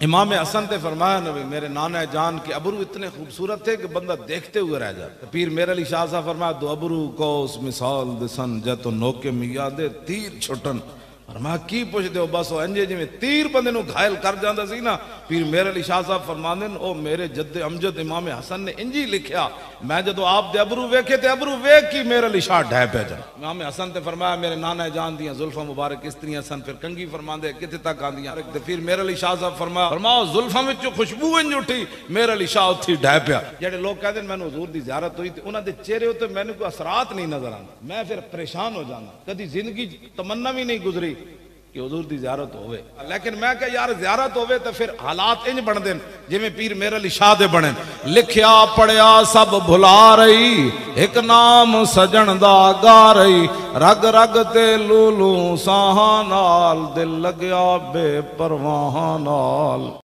امام حسن تے فرمایا نبی میرے نانا جان کے ابرو اتنے خوبصورت تھے کہ بندہ دیکھتے ہوئے رہ جاتا. پیر میرے علی شاہ صاحب فرمایا دو ابرو کو اس مثال دسن جتو نوکے میاں دے تیر چھٹن. فرمایا کی پوچھ دے ہو بس وہ انجے جی میں تیر بندے نو گھائل کر جاندہ سی نا. پیر میرے علی شاہ صاحب فرماندے او میرے جد امجد امام حسن نے انجی لکھیا میں جدو آپ دے ابرو ویکھے تے ابرو ویکھ کی میرے علی شاہ ڈھے پہ جا. امام حسن تے فرمایا میرے نانا جان دیاں زلفہ مبارک اس طرح حسن پھر کنگھی فرماندے کتے تک آندیاں. پھر میرے علی شاہ صاحب فرمایا زلفہ میں جو خوشبو انج اٹھی میرے علی شاہ اتھی ڈھے پیا. جڑے لوگ کہتے ہیں میں نے حضور دی زیارت ہوئی تھی انہاں دے چہرے ہوتے میں نے کوئی اثرات نہیں نظر آنا. میں پھر پریشان ہو جانا کدی زندگی تمنا بھی نہیں گزری کہ حضور دی زیارت ہوئے. لیکن میں کہ یار زیارت ہوئے تو پھر حالات انج بن دیں جی میں پیر میرے علی شاہ دے بنیں. لکھیا پڑھیا سب بھلا رہی ایک نام سجن دا گا رہی رگ رگ تے لولو ساہاں نال دل لگیا بے پرواہ نال.